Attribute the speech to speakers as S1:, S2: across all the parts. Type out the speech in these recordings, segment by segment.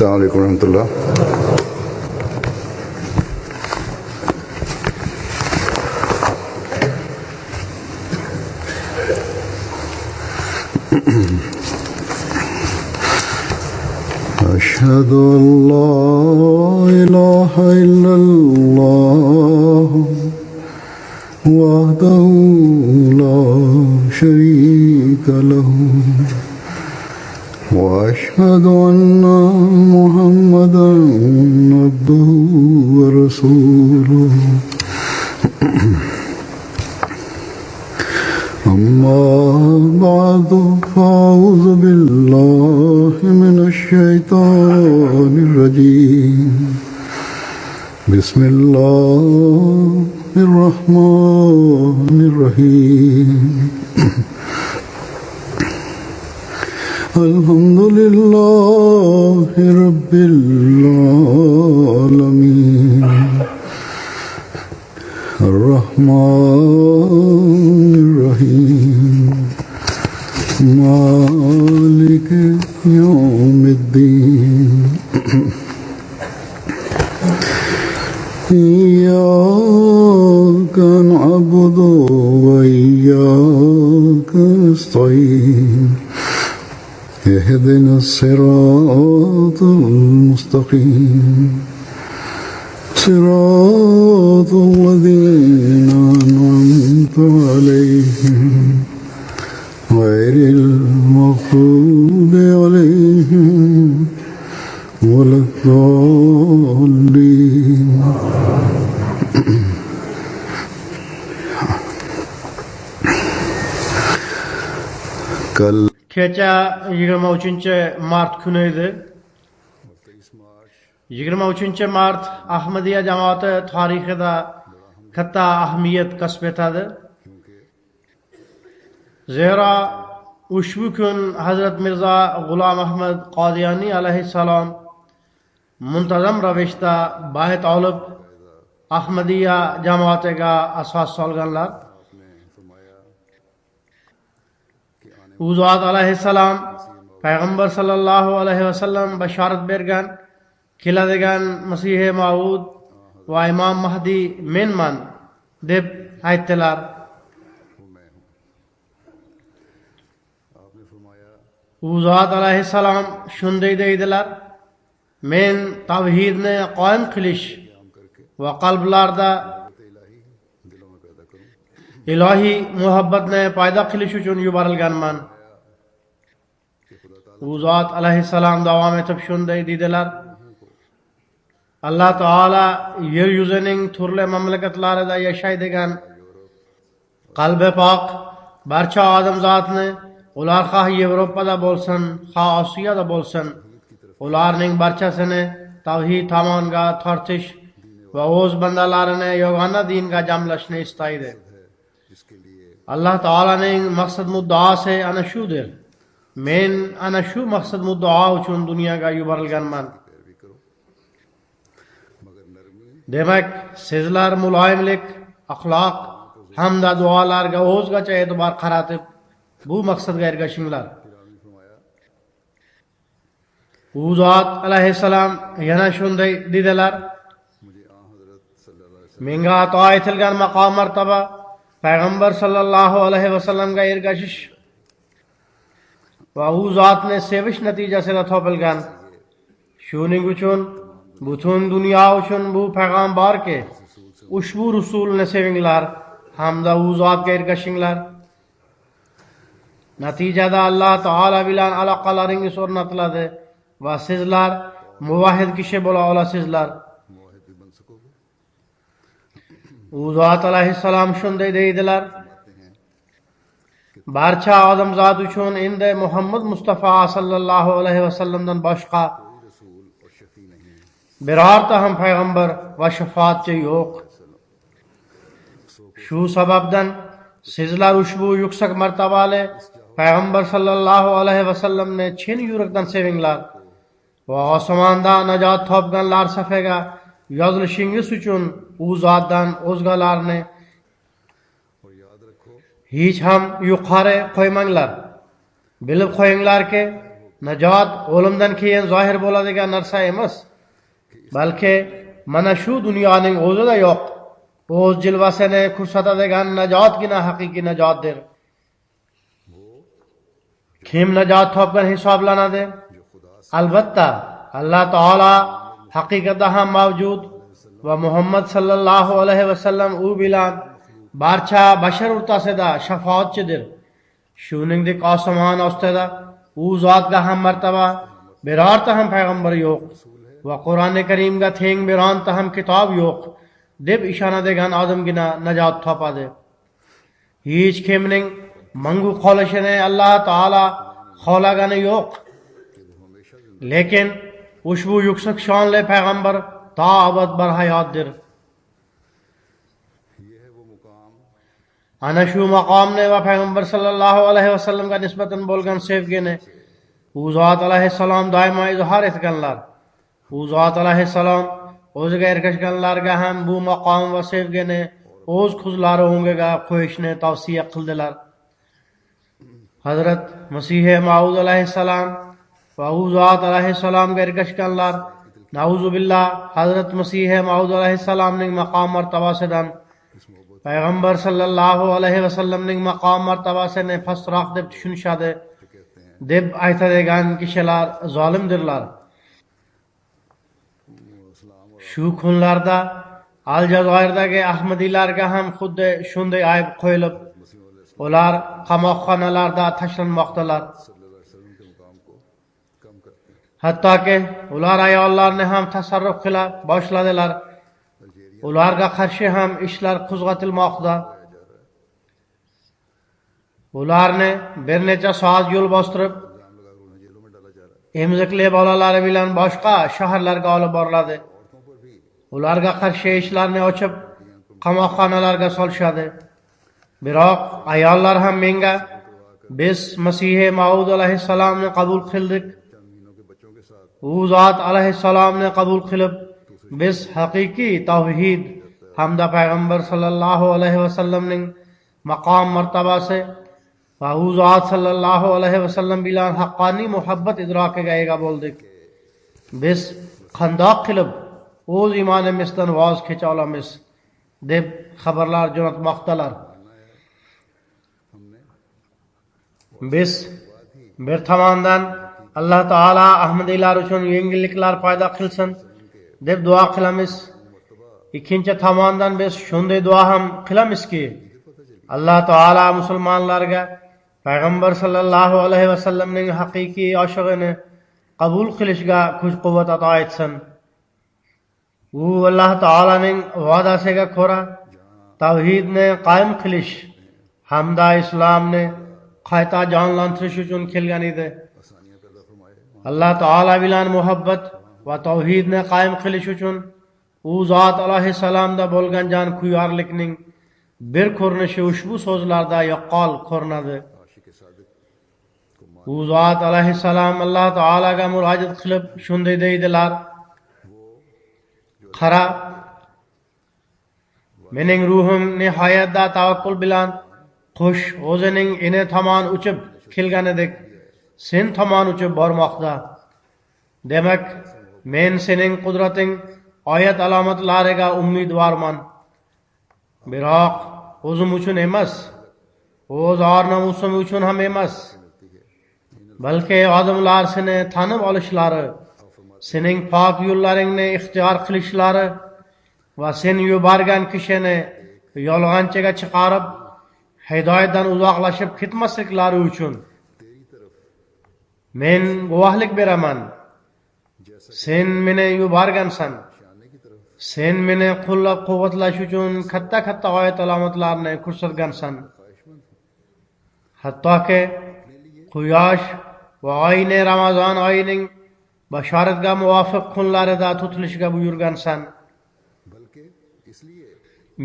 S1: अस्सलामु अलैकुम रहमतुल्लाह। अशहदु अल्ला इलाहा इल्लल्लाह वहदहु ला शरीका लहु वअशहदु अन्ना मुहम्मदन अब्दुहु व रसूलुहु अम्मा बअदु फ़अऊज़ु बिल्लाहि मिनश शैतानिर रजीम बिस्मिल्लाहिर रहमानिर रहीम अल्हम्दुलिल्लाहि रब्बिल आलमीन अर्रहमानिर रहीम मालिकि यौमिद्दीन इय्याका नअबुदु व इय्याका नस्तईन اهدنا الصراط المستقيم صراط الذين أنعمت عليهم غير المغضوب عليهم ولا الضالين कल
S2: Kecha 23 kuni edi. 23 mart Ahmadiyya jamoati tarixida katta ahamiyat kasb etadi. Zero ushbu kun Hazrat Mirza G'ulom Ahmad Qodiyoniy alayhissalom muntazam ravishda bayat olib Ahmadiyya jamoatiga asos solganlar. U zot alayhissalom payg'ambar sallallohu alayhi vasallam bashorat bergan keladigan Masih Maud va Imom Mahdi menman deb aytdilar. U zot alayhissalom shunday deydilar: men tavhidni qoyim qilish va qalblarda ilohiy muhabbatni paydo qilish uchun yuborilganman. U zot alayhissalom davom etib shunday dedilar: Alloh taolo yer yuzining turli mamlakatlarida yashaydigan qalbi pok barcha odamzodni, ular xoh Yevropada bo'lsin, xoh Osiyada bo'lsin, ularning barchasini tavhid tomonga tortish va o'z bandalarini yagona dinga jamlashni istaydi. Allah taolaning maqsad muddaosi ana shudir. Men ana shu maqsad muddao uchun dunyoga yuborilganman. Demak, sizlar muloyimlik, axloq hamda duolarga o'zgacha e'tibor qaratib, bu maqsadga ergashinglar. U zot alayhissalom yana shunday dedilar: menga ato etilgan maqom martaba payg'ambar sallallohu alayhi vasallamga ergashish va u zotni sevish natijasida topilgan. Shuning uchun butun dunyo uchun bu payg'am borki, ushbu rasulni sevinglar hamda u zotga ergashinglar. Natijada Alloh taolo bilan aloqalaringiz o'rnatiladi va sizlar muvahhid kishi bo'la olasizlar. U zot alayhissalom shunday deydilar: barcha odamzod uchun endi Muhammad Mustafa sallallohu alayhi vasallamdan boshqa birorta ham payg'ambar va shafoatchi yo'q. Shu sababdan sizlar ushbu yuksak martabali payg'ambar sallallohu alayhi vasallamni chin yurakdan sevinglar va osmonda najot topganlar safiga yozilishingiz uchun u zotdan o'zgalarni Hiç ham yuqori qo'ymanglar. Bilib qo'yinglarki, najot o'limdan keyin zohir bo'ladigan narsa emas, balki mana shu dunyoning o'zida yo'q, o'z jilvasini ko'rsatadigan najotgina haqiqiy najotdir. Kim najot topgan hisoblanadi? Albatta, Alloh taolo haqiqatda ham mavjud va Muhammad sallallohu alayhi vasallam u bilan barcha bashar o'rtasida shafoatchidir. Shuningdek, osmon ostida u zotga ham martaba birorta ham payg'ambar yo'q va Qur'oni Karimga teng bironta ham kitob yo'q deb ishonadigan odamgina najot topadi. Hech kimning mangu qolishini Alloh taolo xohlagani yo'q. Lekin ushbu yuksak shonli payg'ambar to abad barhayotdir. Ana shu maqomni va payg'ambar sallallohu alayhi vasallamga nisbatan bo'lgan sevgini u zot alayhissalom doimo izhor etganlar. U zot alayhissalom o'ziga ergashganlarga ham bu maqom va sevgini o'z ko'zlari o'ngiga qo'yishni tavsiya qildilar. Hazrat Masih Maud alayhissalom va u zot alayhissalomga ergashganlar nauzubillah Hazrat Masih Maud alayhissalomning maqom martabasidan payg'ambar sallallohu alayhi vasallamning maqom martabasini pastroq deb tushunishadi deb aytadigan kishilar zolimdirlar. Shu kunlarda Aljazoirdagi Ahmadiylarga ham xuddi shunday ayb qo'yilib, ular qamoqxonalarda tashlanmoqdalar. Hattoki ular ayollarni ham tasarruf qila boshladilar. Ularga qarshi ham ishlar qo'zg'atilmoqda. Ularni bir necha soat yo'l bostirib, emzikli bolalari bilan boshqa shaharlarga olib boriladi. Ularga qarshi ishlarni ochib, qamoqxonalarga solishadi. Biroq ayollar ham menga biz Masih Maud alayhissalomni qabul qildik. U zot alayhissalomni qabul qilib, biz haqiqiy tavhid hamda payg'ambar sallallohu alayhi vasallamning maqom martabasi va u zot sallallohu alayhi vasallam bilan haqqoniy muhabbat idrokiga ega bo'ldik. Biz qandoq qilib o'z iymonimizdan voz kecha olamiz deb xabarlar jo'natmoqdalar. Biz bir tomondan Alloh taolo ahmadiylar uchun yengilliklar paydo qilsin deb duo qilamiz. Ikkinchi tomondan biz shunday duo ham qilamizki, Alloh taolo musulmonlarga payg'ambar sallallohu alayhi vasallamning haqiqiy oshig'ini qabul qilishga kuch-quvvat ato etsin. U Alloh taolaning va'dasiga ko'ra tavhidni qoyim qilish hamda islomni qayta jonlantirish uchun kelgan edi. Alloh taolo bilan muhabbat va tavhidni qoyim qilish uchun u zot alayhissalomda bo'lgan jon kuyarlikning bir ko'rinishi ushbu so'zlarda yaqqol ko'rinadi. U zot alayhissalom Alloh taolaga murojaat qilib shunday deydilar: Qara, mening ruhim nihoyatda tavakkul bilan qush o'zining ini tomon uchib kelganidek sen tomon uchib bormoqda. Demak, men sening qudrating oyat alomatlariga umidvorman. Biroq o'zim uchun emas, o'z or-nomusim uchun ham emas, balki odamlar seni tanib olishlari, sening pok yo'llaringni ixtiyor qilishlari va sen yuborgan kishini yolg'onchiga chiqarib hidoyatdan uzoqlashib ketmasliklari uchun men guvohlik beraman. Sen meni yuborgansan. Sen meni qo'llab-quvvatlash uchun katta oyat alomatlarni ko'rsatgansan. Hattoki quyosh va oyni Ramazon oyining bashoratga muvofiq kunlarida tutilishga buyurgansan.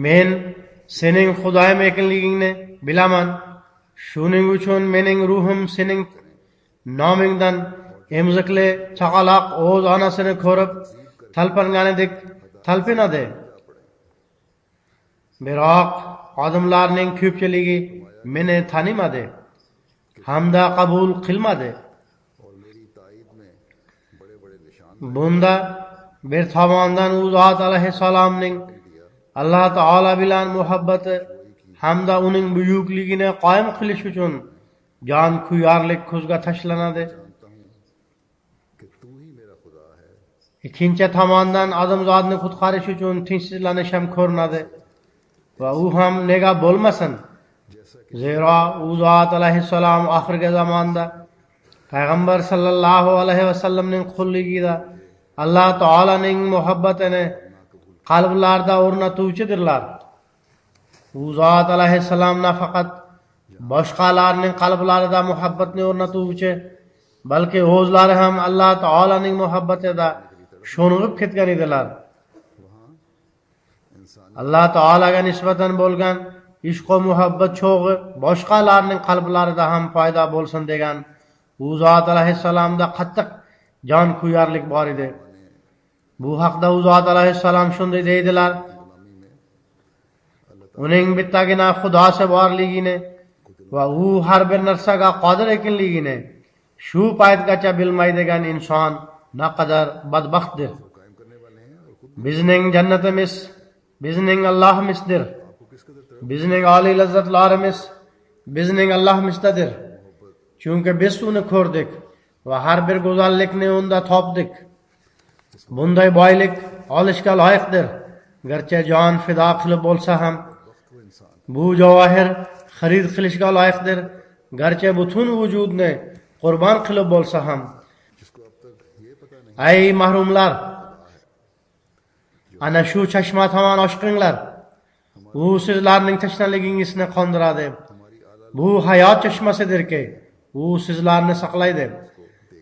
S2: Men sening Xudoyim ekanligingni bilaman. Shuning uchun mening ruhim sening nomingdan emzikli chaqaloq o'z onasini ko'rib talpinganidek talpinadi. Biroq odamlarning ko'pchiligi meni tanimadi hamda qabul qilmadi.
S1: और मेरी ताईद में बड़े बड़े निशान
S2: Bunda bir tomondan u zot alayhissalomning Alloh taolo bilan muhabbati hamda uning buyukligini qoyim qilish uchun jon kuyarlik ko'zga tashlanadi.
S1: जानता हूँ कि तू ही मेरा खुदा है।
S2: Ikkinchi tomondan odamzodni qutqarish uchun tinchsizlanish ham ko'rinadi va u ham nega bo'lmasin. Zero u zot alayhissalom oxirgi zamonda payg'ambar sallallohu alayhi vasallamning qulligida Alloh taolaning muhabbatini qalblarda o'rnatuvchidirlar. U zot alayhissalom nafaqat boshqalarning qalblarida muhabbatni o'rnatuvchi, balki o'zlari ham Alloh taolaning muhabbatida sho'ng'ib ketgan edilar. Alloh taolaga nisbatan bo'lgan ishq va muhabbat cho'g'i boshqalarning qalblarida ham paydo bo'lsin degan u zot alayhissalomda qattiq jon kuyarlik bor edi. Bu haqda u zot alayhissalom shunday deydilar: uning bittagina xudosi borligini va u har bir narsaga qodir ekanligini shu paytgacha bilmaydigan inson naqadar badbaxtdir. Bizning jannatimiz bizning Allohimizdir. Bizning oliy lazzatlarimiz bizning Allohimizdadir. Chunki biz uni ko'rdik va har bir go'zallikni unda topdik. Bunday boylik olishga loyiqdir. Garchi jon fido qilib bo'lsa ham bu javohir xarid qilishga loyiqdir. Garchi butun vujudni qurbon qilib bo'lsa ham. Ey mahrumlar, ana shu chashma tomon oshiqinglar. U sizlarning tashnaligingizni qondiradi. Bu hayot chashmasidirki, u sizlarni saqlaydi.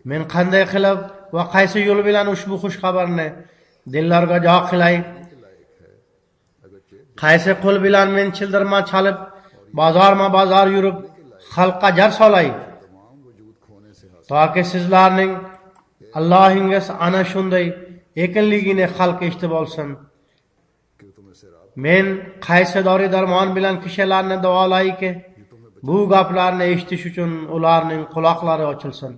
S2: Men qanday qilib va qaysi yo'l bilan ushbu xush xabarni dillarga jo qilay? Qaysi qo'l bilan men childirma chalib, bozorma-bozor yurib, xalqqa jar solay? Toki sizlarning Allohingiz ana shunday ekanligini xalq eshitib olsin. Men qaysi dori darmon bilan kishilarni davolayki, bu gaplarni eshitish uchun ularning quloqlari ochilsin.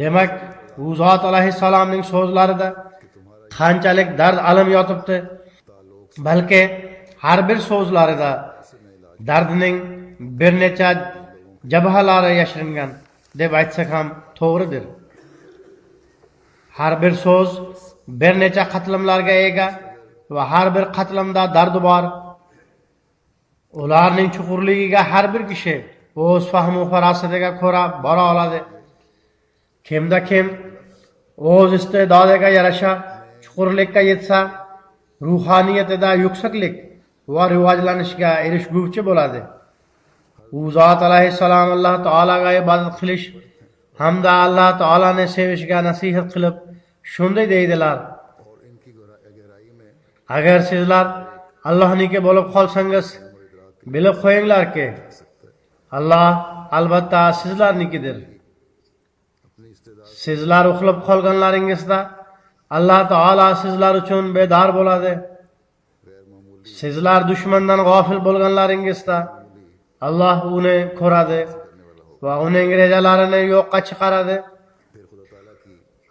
S2: Demak, u zot alayhissalomning so'zlarida qanchalik dard alam yotibdi, balki har bir so'zlarida dardining bir necha jabhalari yashiringan deb aytsak ham to'g'ridir. Har bir so'z bir necha qatlamlarga ega va har bir qatlamda dardi bor. Ularning chuqurligiga har bir kishi o'z fahmu farosatiga ko'ra bora oladi. Kimda kim o'z iste'dodiga yarasha chuqurlikka yetsa, ruhaniyatida yuksaklik va rivojlanishga erishguvchi bo'ladi. U zot alayhissalom Alloh taolaga ibodat qilish hamda Alloh taolani sevishga nasihat qilib shunday deydilar: agar sizlar Allohniki bo'lib qolsangiz, bilib qo'yinglarki, Alloh albatta sizlarnikidir. Sizlar uxlab qolganlaringizda Alloh taolo sizlar uchun bedor bo'ladi. Sizlar dushmandan g'ofil bo'lganlaringizda Alloh uni ko'radi va uning rejalarini yo'qqa chiqaradi.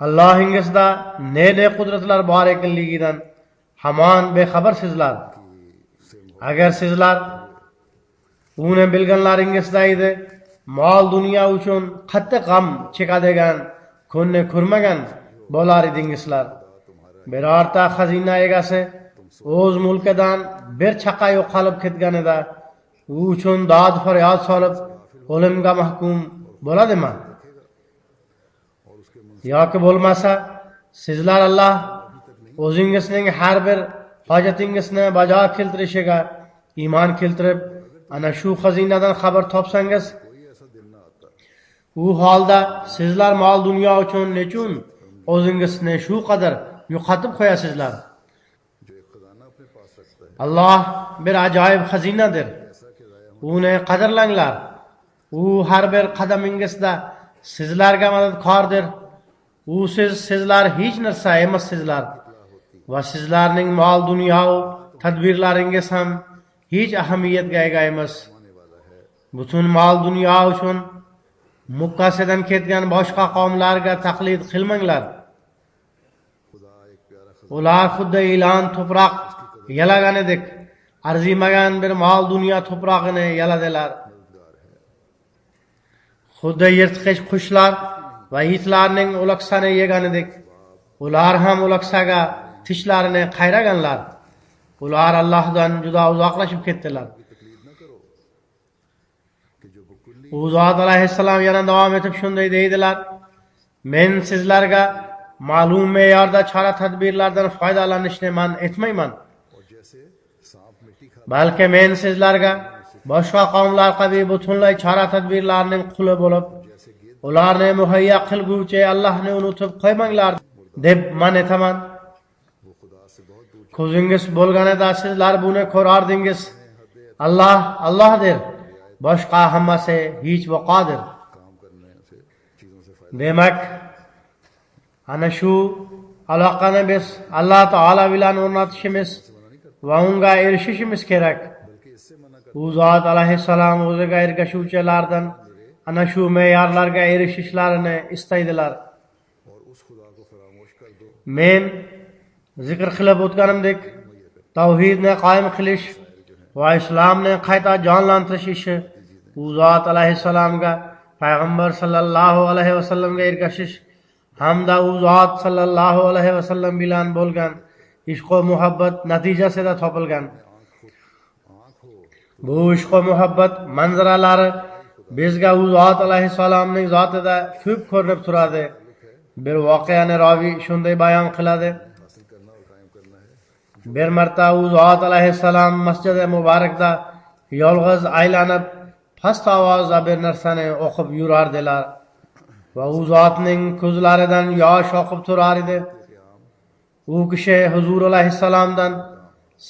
S2: Allohingizda ne qudratlar bor ekanligidan hamon bexabarsizlar. Agar sizlar uni bilganlaringizda edi, mol dunyo uchun qattiq g'am chekadigan kunni ko'rmagan bo'lar edingizlar. Birorta xazina egasi o'z mulkidan bir chaqa yo'qolib ketganida u uchun dod faryod solib o'limga mahkum bo'ladimi? Yoki bo'lmasa, sizlar Alloh o'zingizning har bir hojatingizni bajo keltirishiga iymon keltirib, ana shu xazinadan xabar topsangiz, u holda sizlar mol dunyo uchun nechun o'zingizni shu qadar yo'qotib qo'yasizlar? Alloh bir ajoyib xazinadir. Uni qadrlanglar. U har bir qadamingizda sizlarga madadkordir. U sizlar hech narsa emassizlar va sizlarning mol dunyo tadbirlaringiz ham hech ahamiyatga ega emas. Butun mol dunyo uchun mukkasidan ketgan boshqa qavmlarga taqlid qilmanglar. Ular xuddi ilon to'proq yalaganidek arzimagan bir mol dunyo to'prog'ini yaladilar. Xuddi yirtqich qushlar va itlarning uloqsani yeganidek ular ham uloqsaga tishlarini qayraganlar. Ular Allohdan juda uzoqlashib ketdilar. U zot alayhissalom yana davom etib shunday deydilar: Men sizlarga ma'lum me'yorda chora tadbirlardan foydalanishni man etmayman. Balki men sizlarga boshqa qavmlar kabi butunlay chora tadbirlarning quli bo'lib, ularni muhayyo qilguvchi Allohni unutib qo'ymanglar deb man etaman. Ko'zingiz bo'lganida sizlar buni ko'rardingiz. Allohdir. Boshqa hammasi hech vaqodir. Demak, ana shu aloqani biz Alloh taolo bilan o'rnatishimiz va unga erishishimiz kerak. U zot alayhissalom o'ziga ergashuvchilardan ana shu me'yorlarga erishishlarini istaydilar. Men zikr qilib o'tganimdek, tavhidni qoyim qilish va islomni qayta jonlantirish ishi u zot alayhissalomga, payg'ambar sallallohu alayhi vasallamga ergashish hamda u zot sallallohu alayhi vasallam bilan bo'lgan ishq va muhabbat natijasida topilgan. Bu ishq va muhabbat manzaralari bizga u zot alayhissalomning zotida ko'p ko'rinib turadi. Bir voqeani ravi shunday bayon qiladi: bir marta u zot alayhissalom masjid-i muborakda yolg'iz aylanib past ovozda bir narsani o'qib yurardilar va u zotning ko'zlaridan yosh oqib turar edi. U kishi Huzur alayhissalomdan: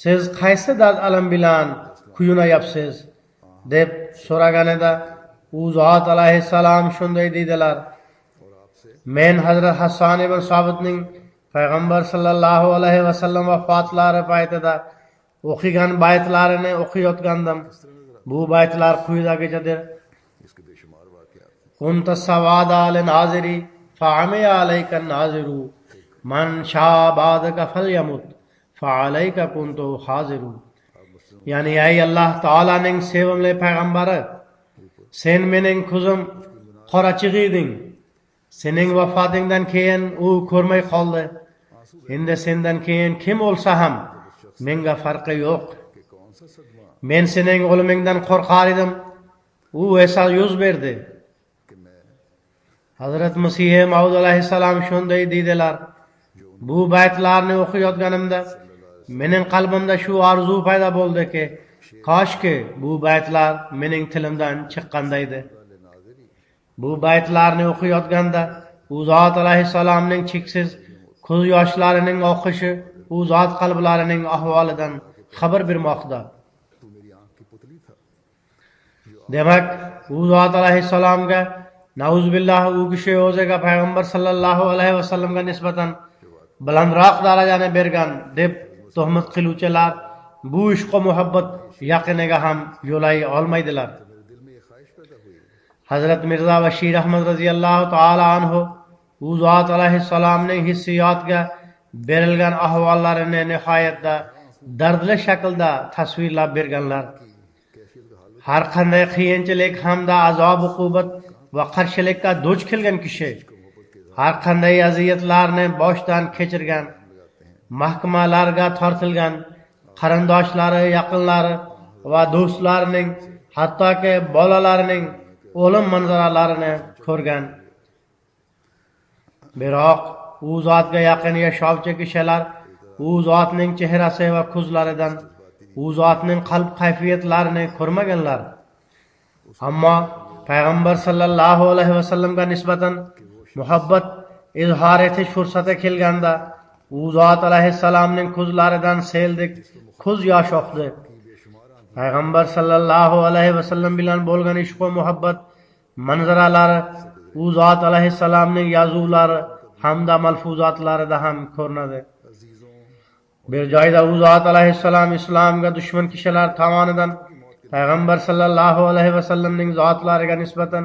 S2: "Siz qaysi dard alam bilan kuyunayapsiz?" deb so'raganida u zot alayhissalom shunday dedilar: "Men Hazrat Hassan ibn Sobitning payg'ambar sallallohu alayhi vasallam vafotlari paytida o'qigan baytlarini o'qiyotgandim. Bu baytlar quyidagichadir: Kunta savada al-naziri fa'ami alayka an-naziru man shabadaka falyamut fa'alayka kuntu haziru." Ya'ni ey Alloh taolaning sevimli payg'ambari, sen mening ko'zim qorachig'i eding. Sening vafotingdan keyin u ko'rmay qoldi. Endi sendan keyin kim o'lsa ham menga farqi yo'q. Men sening o'limingdan qo'rqar edim. U esa yuz berdi. Hazrat Masih Maud alayhissalom shunday deydilar: Bu baytlarni o'qiyotganimda mening qalbimda shu orzu paydo bo'ldiki, koshki bu baytlar mening tilimdan chiqqanda edi. Bu baytlarni o'qiyotganda u zot alayhissalomning cheksiz ko'z yoshlarining oqishi u zot qalblarining ahvolidan xabar bermoqda. Demak, u zot alayhissalomga nauzubillah u kishi o'ziga payg'ambar sallallohu alayhi vasallamga nisbatan balandroq darajani bergan deb tuhmat qiluvchilar bu ishq va muhabbat yaqiniga ham yo'lay olmaydilar. Hazrat Mirza Bashir Ahmad radhiyallohu ta'ala anhu u zot alayhissalomning hissiyotga berilgan ahvollarini nihoyatda dardli shaklda tasvirlab berganlar. Har qanday qiyinchilik hamda azob uqubat va qarshilikka duch kelgan kishi, har qanday aziyatlarni boshdan kechirgan, mahkamalarga tortilgan, qarindoshlari, yaqinlari va do'stlarining, hattoki bolalarining o'lim manzaralarini ko'rgan. Biroq u zotga yaqin yashovchi kishilar u zotning chehrasi va ko'zlaridan u zotning qalb kayfiyatlarini ko'rmaganlar. Ammo payg'ambar sallallohu alayhi vasallamga nisbatan muhabbat izhor etish fursati kelganda u zot alayhissalomning ko'zlaridan seldek ko'z yosh oqdi. Payg'ambar sallallohu alayhi vasallam bilan bo'lgan ishq va muhabbat manzaralari u zot alayhissalomning yozuvlari hamda malfuzotlarida ham ko'rinadi. bir joyda u zot alayhissalom islomga dushman kishilar tomonidan payg'ambar sallallohu alayhi vasallamning zotlariga nisbatan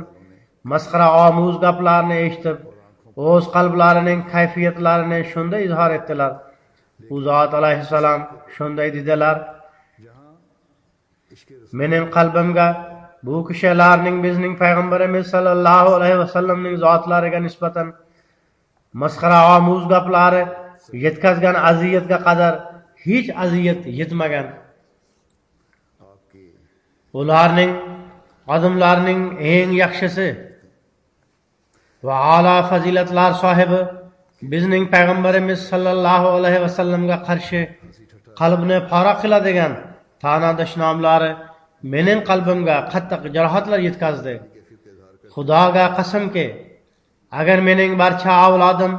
S2: masxara omuz gaplarni eshitib o'z qalblarining kayfiyatlarini shunda izhor etdilar. U zot alayhissalom shunday dedilar: mening qalbimga bu kishilarning bizning payg'ambarimiz sallallohu alayhi vasallamning zotlariga nisbatan masxara omuz gaplari yetkazgan aziyatga qadar hech aziyat yetmagan. Ularning odamlarning eng yaxshisi va a'lo fazilatlar sohibi bizning payg'ambarimiz sallallohu alayhi vasallamga qarshi qalbni pora qiladigan ta'nadosh nomlari mening qalbimga qattiq jarohatlar yetkazdi. Xudoga qasamki, agar mening barcha avlodim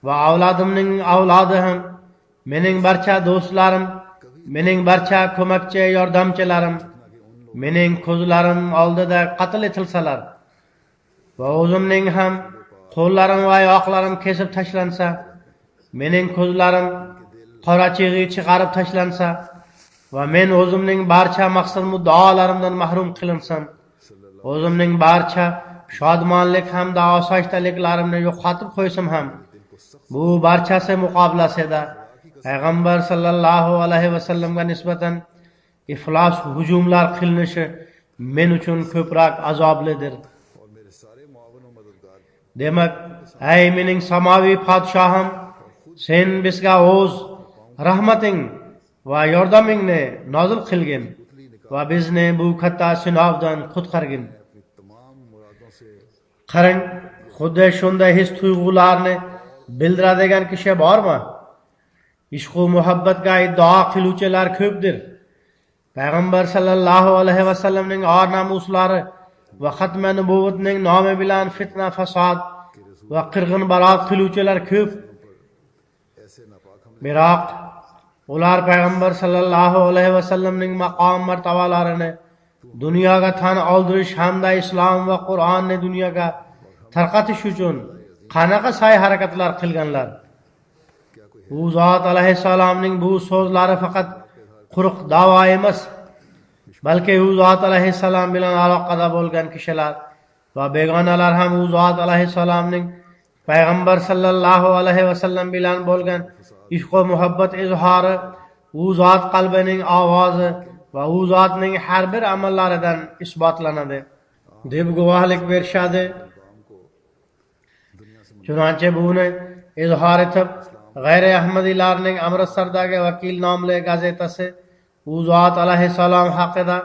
S2: va avlodimning avlodi ham, mening barcha do'stlarim, mening barcha ko'makchi yordamchilarim mening ko'zlarim oldida qatl etilsalar va o'zimning ham qo'llarim va oyoqlarim kesib tashlansa, mening ko'zlarim qorachig'i chiqarib tashlansa va men o'zimning barcha maqsad muddaolarimdan mahrum qilinsam, o'zimning barcha shodmonlik hamda osoyishtaliklarimni yo'qotib qo'ysam ham, bu barchasi muqobilasida payg'ambar sallallohu alayhi vasallamga nisbatan iflos hujumlar qilinishi men uchun ko'proq azoblidir. Demak, ey mening samoviy podshohim, sen bizga o'z rahmating va yordamingni nozil qilgin va bizni bu katta sinovdan qutqargin. Qarang, xuddi shunday his tuyg'ularni bildiradigan kishi bormi? Ishq va muhabbatga iddao qiluvchilar ko'pdir. Payg'ambar sallallohu alayhi vasallamning or namuslari va xatma nubuvatning nomi bilan fitna, fasod va qirg'in balot qiluvchilar ko'p. Biroq ular payg'ambar sallallohu alayhi vasallamning maqom martabalarini dunyoga tan oldirish hamda islom va Qur'onni dunyoga tarqatish uchun qanaqa sa'y-harakatlar qilganlar. U zot alayhissalomning bu so'zlari faqat quruq da'vo emas, balki u zot alayhissalom bilan aloqada bo'lgan kishilar va begonalar ham u zot alayhissalomning payg'ambar sallallohu alayhi vasallam bilan bo'lgan ishq va muhabbat izhori, u zot qalbining ovozi va u zotning har bir amallaridan isbotlanadi deb guvohlik berishadi. Chunonchi buni izhor etib, g'ayri ahmadiylarning Amritsardagi Vakil nomli gazetasi u zot alayhissalom haqida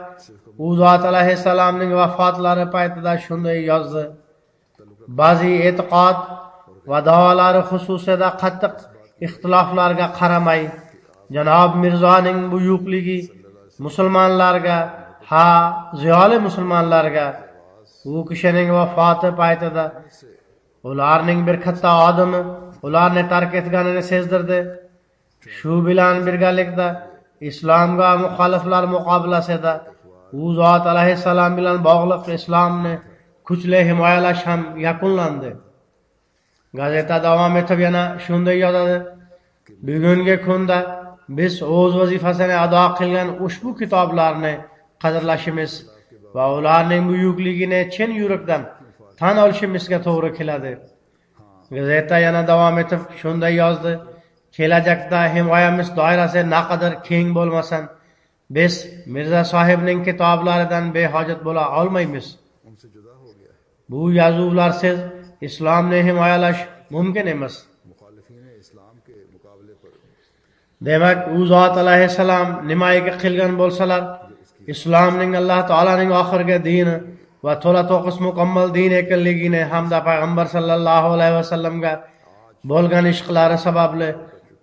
S2: u zot alayhissalomning vafotlari paytida shunday yozdi: ba'zi e'tiqod va da'volari xususida qattiq ixtiloflarga qaramay, janob Mirzoning buyukligi musulmonlarga, ziyoli musulmonlarga u kishining vafoti paytida ularning bir katta odami ularni tark etganini sezdirdi. Shu bilan birgalikda islomga muxoliflar muqobilasida u zot alayhissalom bilan bog'liq islomni kuchli himoyalash ham yakunlandi. Gazeta davom etib yana shunday yozadi: bugungi kunda biz o'z vazifasini ado qilgan ushbu kitoblarni qadrlashimiz va ularning buyukligini chin yurakdan tan olishimizga to'g'ri keladi. Gazeta yana davom etib shunday yozdi: kelajakda himoyamiz doirasi naqadar keng bo'lmasin, biz Mirza sohibning kitoblaridan behojat bo'la olmaymiz. Bu yozuvlarsiz islomni himoyalash mumkin emas. Demak, u zot alayhissalom nimaiki qilgan bo'lsalar, islomning Alloh taolaning oxirgi dini va to'la to'qis mukammal din ekanligini hamda payg'ambar sallallohu alayhi vasallamga bo'lgan ishqlari sababli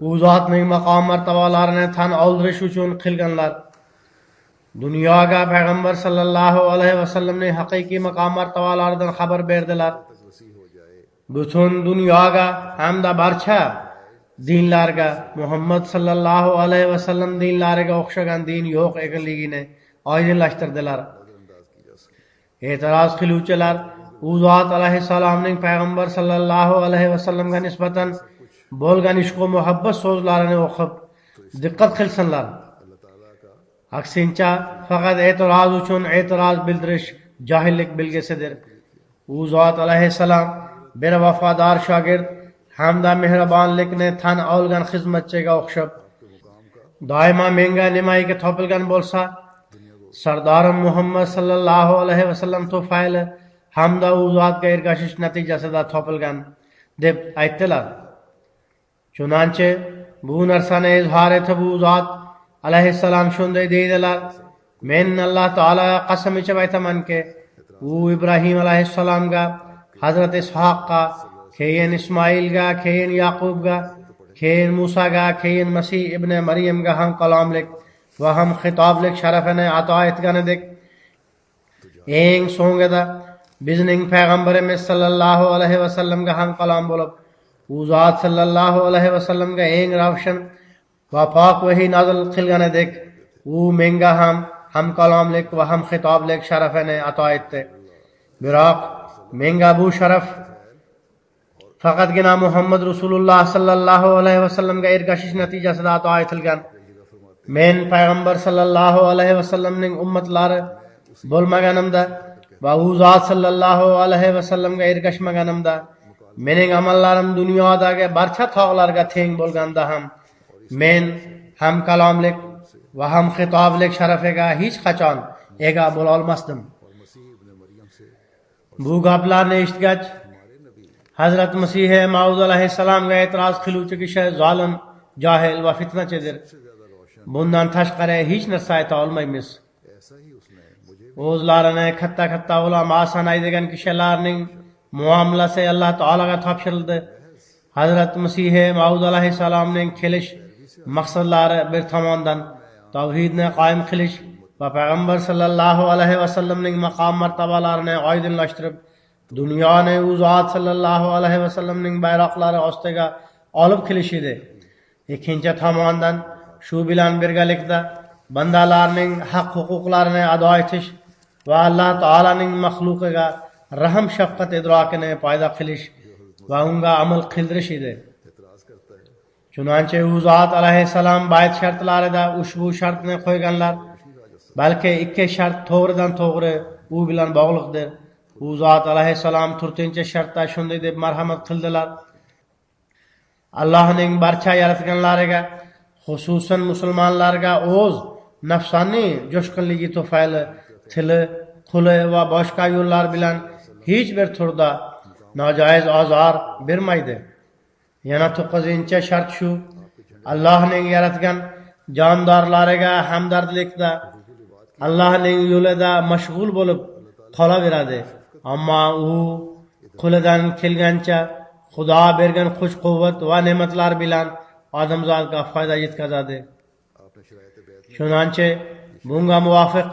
S2: u zotning maqom martabalarini tan oldirish uchun qilganlar. Dunyoga payg'ambar sallallohu alayhi vasallamning haqiqiy maqom martabalaridan xabar berdilar. Butun dunyoga hamda barcha dinlarga Muhammad sallallohu alayhi vasallam dinlariga o'xshagan din yo'q ekanligini oydinlashtirdilar. E'tiroz qiluvchilar u zot alayhissalomning payg'ambar sallallohu alayhi vasallamga nisbatan bo'lgan ishq va muhabbat so'zlarini o'qib, diqqat qilsinlar. Aksincha faqat e'tiroz uchun e'tiroz bildirish johillik belgisidir. U zot alayhissalom bir vafodor shogird hamda mehribonlikni tan olgan xizmatchiga o'xshab doimo menga nimaiki topilgan bo'lsa sardorim Muhammad sallallohu alayhi vasallam tufayli hamda u zotga ergashish natijasida topilgan deb aytdilar. Chunonchi bu narsani izhor etib u zot alayhissalom shunday deydilar: men Alloh taologa qasam ichib aytamanki, u Ibrohim alayhissalomga, Hazrat Ishoqqa, keyin Ismoilga, keyin Yaqubga, keyin Musaga, keyin Masih ibn Maryamga ham kalomlik va ham xitoblik sharafini ato etganidek, eng so'ngida bizning payg'ambarimiz sallallohu alayhi vasallamga ham kalom bo'lib, u zot sallallohu alayhi vasallamga eng ravshan va pok vahiy nozil qilganidek, u menga ham kalomlik va ham xitoblik sharafini ato etdi. Biroq menga bu sharaf faqatgina Muhammad Rasululloh sallallohu alayhi vasallamga ergashish natijasida ato etilgan. Men payg'ambar sallallohu alayhi vasallamning ummatlari bo'lmaganimda va u zot sallallohu alayhi vasallamga ergashmaganimda, mening amallarim dunyodagi barcha tog'larga teng bo'lganda ham men ham kalomlik va ham xitoblik sharafiga hech qachon ega bo'la olmasdim. Bu gaplarni eshitgach, Hazrat Masih Maud alayhissalomga e'tiroz qiluvchi kishi zolim, johil va fitnachidir. Bundan tashqari hech narsa ayta olmaymiz. O'zlarini katta ulamo sanaydigan kishilarning muomalasi Alloh taolaga topshirildi. Hazrat Masih Maud alayhissalomning kelish maqsadlari bir tomondan tavhidni qoyim qilish va payg'ambar sallallohu alayhi vasallamning maqom martabalarini oydinlashtirib, dunyoni u zot sallallohu alayhi vasallamning bayroqlari ostiga olib kelish edi. Ikkinchi tomondan shu bilan birgalikda bandalarning haq-huquqlarini ado etish va Alloh taolaning maxluqiga rahm shafqat idrokini paydo qilish va unga amal qildirish edi. Chunonchi u zot alayhissalom bayt shartlarida ushbu shartni qo'yganlar, balki ikki shart to'g'ridan to'g'ri u bilan bog'liqdir. U zot alayhissalom 4-shartda shunday deb marhamat qildilar: Allohning barcha yaratganlariga, xususan musulmonlarga o'z nafsoniy jo'shqinligi tufayli tili, qo'li va boshqa yo'llar bilan hech bir turda nojoiz ozor bermaydi. Yana 9-shart shu: Allohning yaratgan jondorlariga hamdardlikda, Allohning yo'lida mashg'ul bo'lib qolaveradi. Ammo u qo'lidan kelgancha Xudo bergan kuch-quvvat va ne'matlar bilan odamzodga foyda yetkazadi. Chunonchi bunga muvofiq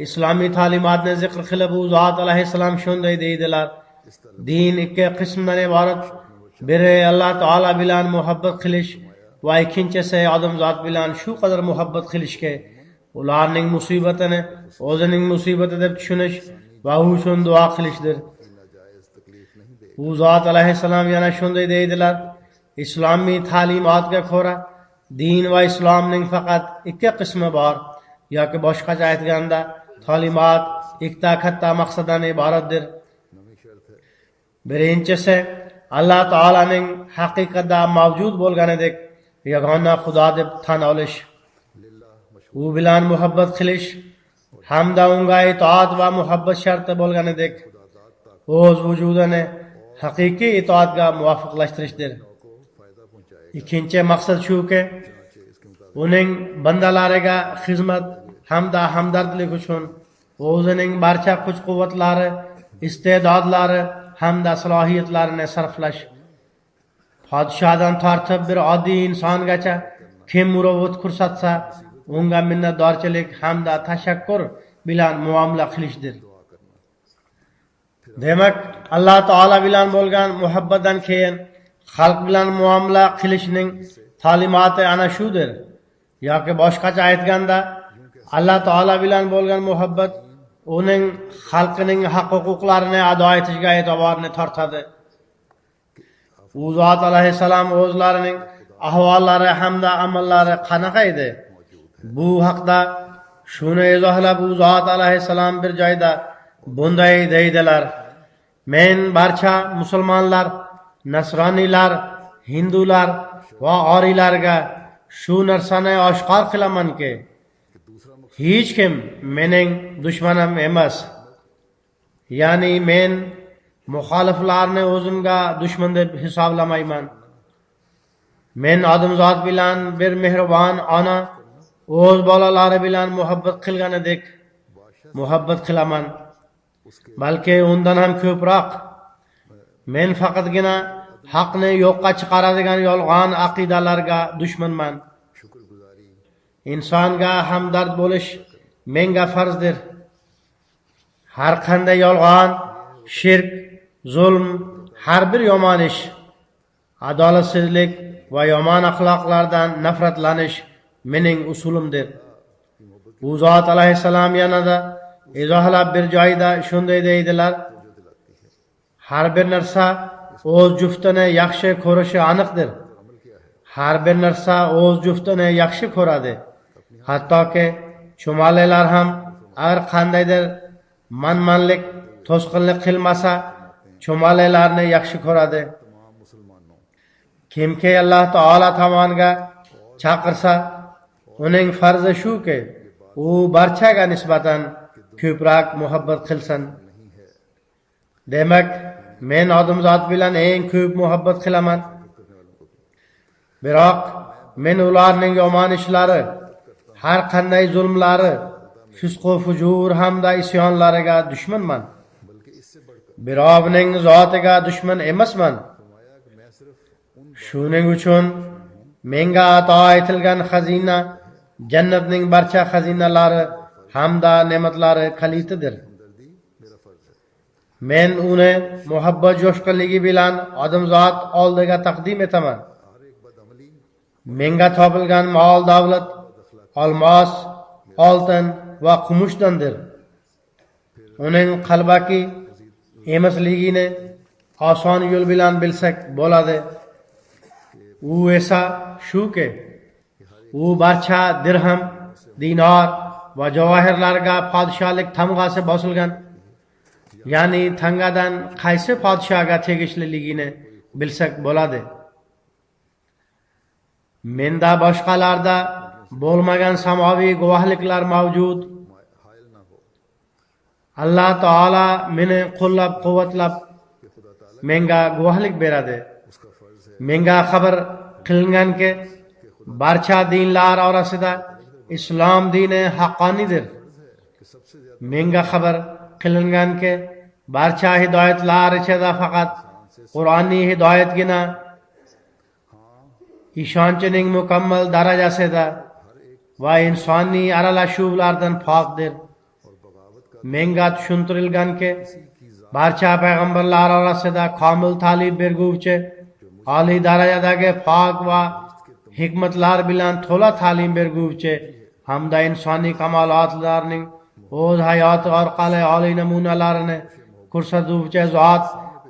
S2: islomiy ta'limotni zikr qilib, u zot alayhissalom shunday deydilar: din ikki qismdan iborat. Biri Alloh taolo bilan muhabbat qilish va ikkinchisi odamzod bilan shu qadar muhabbat qilishki, ularning musibatini o'zining musibati deb tushunish va u uchun duo qilishdir. U zot alayhissalom yana shunday deydilar: islomiy ta'limotga ko'ra din va islomning faqat ikki qismi bor, yoki boshqacha aytganda ta'limot ikkita katta maqsaddan iboratdir. Birinchisi Alloh taolaning haqiqatda mavjud bo'lganidek yagona Xudo deb tan olish, u bilan muhabbat qilish hamda unga itoat va muhabbat sharti bo'lganidek o'z vujudini haqiqiy itoatga muvofiqlashtirishdir. Ikkinchi maqsad shuki, uning bandalariga xizmat hamda hamdardlik uchun o'zining barcha kuch-quvvatlari, iste'dodlari hamda salohiyatlarini sarflash. Podshodan tortib bir oddiy insongacha kim murovat ko'rsatsa, unga minnatdorchilik hamda tashakkur bilan muomala qilishdir. Demak, Alloh taolo bilan bo'lgan muhabbatdan keyin xalq bilan muomala qilishning ta'limoti ana shudir. Yoki boshqacha aytganda, Alloh taolo bilan bo'lgan muhabbat uning xalqining haq-huquqlarini ado etishga e'tiborni tortadi. U zot alayhissalom o'zlarining ahvollari hamda amallari qanaqa edi? Bu haqda shuni izohlab u zot alayhissalom bir joyda bunday deydilar: men barcha musulmonlar, nasroniylar, hindular va oriylarga shu narsani oshkor qilamanki, hech kim mening dushmanim emas. Ya'ni men muxoliflarni o'zimga dushman deb hisoblamayman. Men odamzod bilan bir mehribon ona o'z bolalari bilan muhabbat qilganidek muhabbat qilaman, balki undan ham ko'proq. Men faqatgina haqni yo'qqa chiqaradigan yolg'on aqidalarga dushmanman. Insonga hamdard bo'lish menga farzdir. Har qanday yolg'on, shirk, zulm, har bir yomon ish, adolatsizlik va yomon axloqlardan nafratlanish mening usulimdir. U zot alayhissalom yanada izohlab bir joyda shunday deydilar: har bir narsa o'z juftini yaxshi ko'rishi aniqdir. Har bir narsa o'z juftini yaxshi ko'radi. Hattoki chumalilar ham agar qandaydir manmanlik, to'sqinlik qilmasa, chumalilarni yaxshi ko'radi. Kimki Alloh taolo tomoniga chaqirsa, uning farzi shuki, u barchaga nisbatan ko'proq muhabbat qilsin. Demak, men odamzod bilan eng ko'p muhabbat qilaman. Biroq men ularning yomon ishlari, har qanday zulmlari, fisq va fujur hamda isyonlariga dushmanman. Birovning zotiga dushman emasman. Shuning uchun menga ato etilgan xazina jannatning barcha xazinalari hamda ne'matlari kalitidir. Men uni muhabbat jo'shqinligi bilan odamzod oldiga taqdim etaman. Menga topilgan mol davlat, olmos, oltin va kumushdandir. Uning qalbaki emasligini oson yo'l bilan bilsak bo'ladi. U esa shuki, u barcha dirham, dinor va javohirlarga podshohlik tamg'asi bosilgan, ya'ni tangadan qaysi podshohga tegishliligini bilsak bo'ladi. Menda boshqalarda bo'lmagan samoviy guvohliklar mavjud. Alloh taolo meni qo'llab-quvvatlab menga guvohlik beradi. Menga xabar qilinganki, barcha dinlar orasida islom dini haqqoniydir. Menga xabar qilinganki, barcha hidoyatlar ichida faqat Qur'oniy hidoyatgina ishonchning mukammal darajasida va insoniy aralashuvlardan pokdir. Menga tushuntirilganki, barcha payg'ambarlar orasida komil ta'lim berguvchi, oliy darajadagi pok va hikmatlar bilan to'la ta'lim berguvchi hamda insoniy kamolotlarning o'z hayoti orqali oliy namunalarini ko'rsatuvchi zot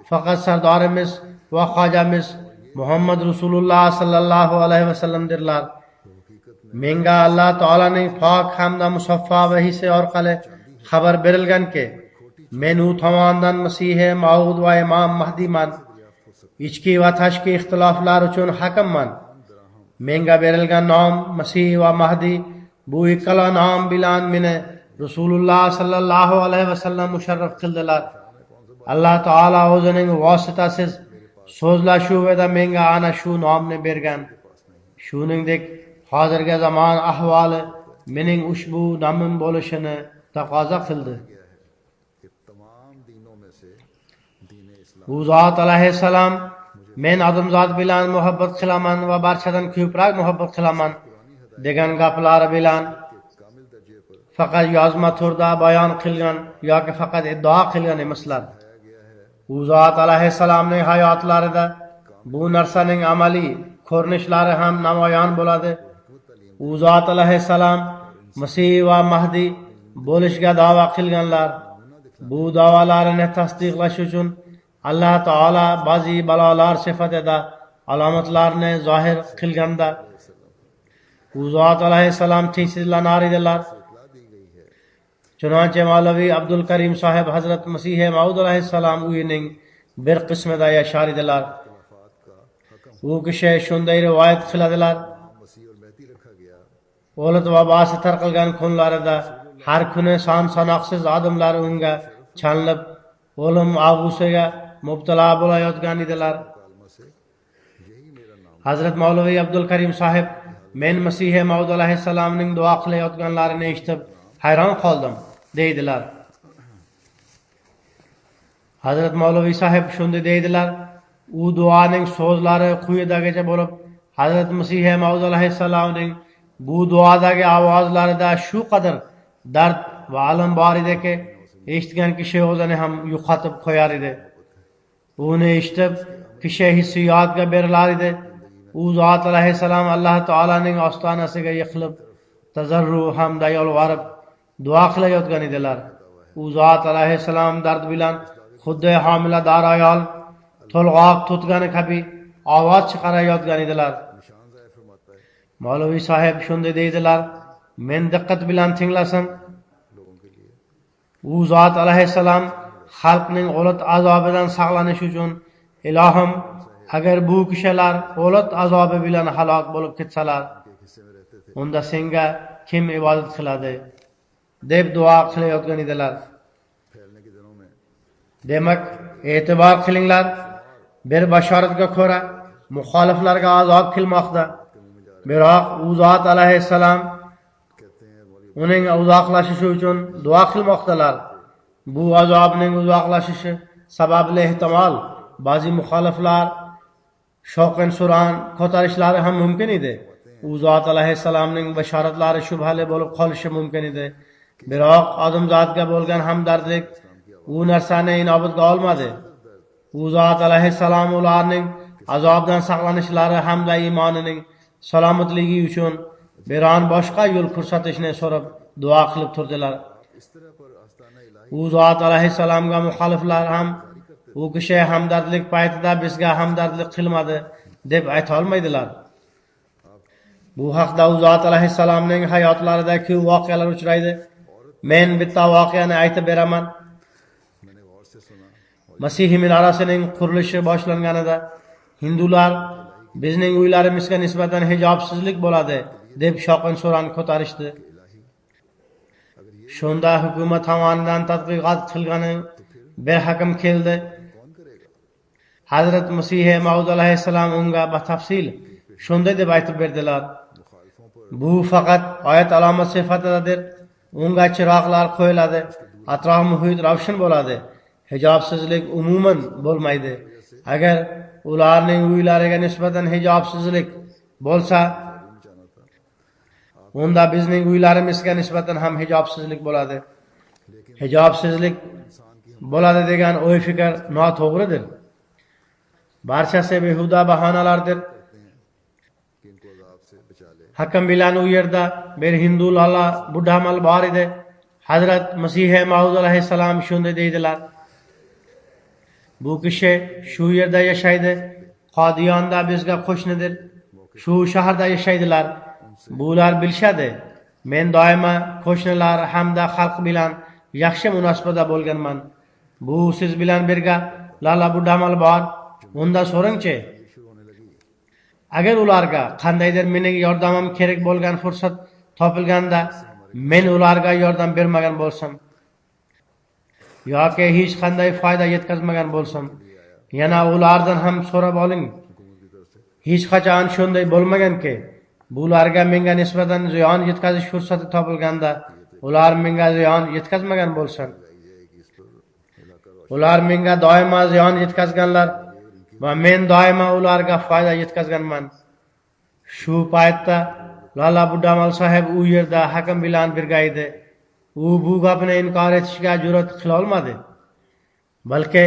S2: faqat sardorimiz va xojamiz Muhammad Rasululloh sallallohu alayhi vasallamdirlar. Menga Alloh taolaning pok hamda musaffo vahiysi orqali xabar berilganki, men u tomonidan Masihi Maud va Imom Mahdiyman. Ichki va tashqi ixtiloflar uchun hakamman. Menga berilgan nom Masih va Mahdi, bu ikkala nom bilan meni Rasululloh sallallohu alayhi vasallam musharraf qildilar. Alloh taolo o'zining vositasiz so'zlashuvida menga ana shu nomni bergan. Shuningdek, hozirgi zamon ahvoli mening ushbu nomim bo'lishini taqozo qildi. U zot alayhissalom, men odamzod bilan muhabbat qilaman va barchadan ko'proq muhabbat qilaman degan gaplari bilan faqat yozma turda bayon qilgan yoki faqat iddao qilgan emaslar. U zot alayhissalomning hayotlarida bu narsaning amaliy ko'rinishlari ham namoyon bo'ladi. U zot alayhissalom Masih va Mahdi bo'lishga da'vo qilganlar. Bu da'volarini tasdiqlash uchun Alloh taolo ba'zi balolar sifatida alomatlarni zohir qilganda u zot alayhissalom tengsizlanar edilar. Chunonchi Mavlaviy Abdul Karim sohib Hazrat Masih Maud alayhissalom uyining bir qismida yashar edilar. U kishi shunday rivoyat qiladilar: o'lit vabosi tarqalgan kunlarida har kuni son sanoqsiz odamlar unga chalinib o'lim og'usiga mubtalo bo'layotgan edilar. Hazrat Mavlaviy Abdul Karim sohib men Masih Maud alayhissalomning duo qilayotganlarini eshitib hayron qoldim deydilar. Hazrat Mavlaviy sohib shunday deydilar: u duoning so'zlari quyidagicha bo'lib, Hazrat Masih Maud alayhissalomning bu duodagi ovozlarida shu qadar dard va alam bor ediki, eshitgan kishi o'zini ham yo'qotib qo'yar edi. Uni eshitib kishi hissiyotga berilar edi. U zot alayhissalom Alloh taolaning ostonasiga yiqilib tazarru hamda yolvorib duo qilayotgan edilar. U zot alayhissalom dard bilan xuddi homilador ayol to'lg'oq tutgani kabi ovoz chiqarayotgan edilar. Mavlaviy sohib shunday deydilar: men diqqat bilan tinglasam, u zot alayhissalom xalqning o'lat azobidan saqlanish uchun ilohim, agar bu kishilar o'lat azobi bilan halok bo'lib ketsalar, unda senga kim ibodat qiladi deb duo qilayotgan edilar. Demak, e'tibor qilinglar, bir bashoratga ko'ra muxoliflarga azob kelmoqda. Biroq u zot alayhissalom uning uzoqlashishi uchun duo qilmoqdalar. Bu azobning uzoqlashishi sababli ehtimol ba'zi muxoliflar shovqin suron ko'tarishlari ham mumkin edi. U zot alayhissalomning bashoratlari shubhali bo'lib qolishi mumkin edi. Biroq odamzodga bo'lgan hamdardlik u narsani inobatga olmadi. U zot alayhissalom ularning azobdan saqlanishlari hamda iymonining salomatligi uchun biron boshqa yo'l ko'rsatishni so'rab duo qilib turdilar. U zot alayhissalomga muxoliflar ham u kishi hamdardlik paytida bizga hamdardlik qilmadi deb ayta olmaydilar. Bu haqda u zot alayhissalomning hayotlarida ko'p voqealar uchraydi. Men bitta voqeani aytib beraman. Masih minorasining qurilishi boshlanganida hindular bizning uylarimizga nisbatan hijobsizlik bo'ladi deb shovqin suron ko'tarishdi. Shunda hukumat tomonidan tadqiqot qilgani bir hakim keldi. Hazrat Masih Maud alayhissalom unga batafsil shunday deb aytib berdilar: bu faqat oyat alomat sifatidadir. Unga chiroqlar qo'yiladi, atrof muhit ravshan bo'ladi. Hijobsizlik umuman bo'lmaydi. Agar ularning uylariga nisbatan hijobsizlik bo'lsa, unda bizning uylarimizga nisbatan ham hijobsizlik bo'ladi. Hijobsizlik bo'ladi degan o'y fikr noto'g'ridir. Barchasi behuda bahonalardir. Hakam bilan u yerda bir hindu lalla budhamal bor edi. Hazrat Masih Maud alayhissalom shunday deydilar: bu kishi shu yerda yashaydi. Qodiyonda bizga qo'shnidir. Shu shaharda yashaydilar. Bular bilishadi. Men doimo qo'shnilar hamda xalq bilan yaxshi munosabatda bo'lganman. Bu siz bilan birga lalla budhamal bor. Unda so'ringchi. Agar ularga qandaydir mening yordamim kerak bo'lgan fursat topilganda men ularga yordam bermagan bo'lsam yoki hech qanday foyda yetkazmagan bo'lsam, yana ulardan ham so'rab oling. Hech qachon shunday bo'lmaganki, bularga menga nisbatan ziyon yetkazish fursati topilganda ular menga ziyon yetkazmagan bo'lsin. Ular menga doimo ziyon yetkazganlar va men doimo ularga foyda yetkazganman. Shu paytda Lalla Buddamal sohib u yerda hakam bilan birga edi. U bu gapni inkor etishga jur'at qila olmadi, balki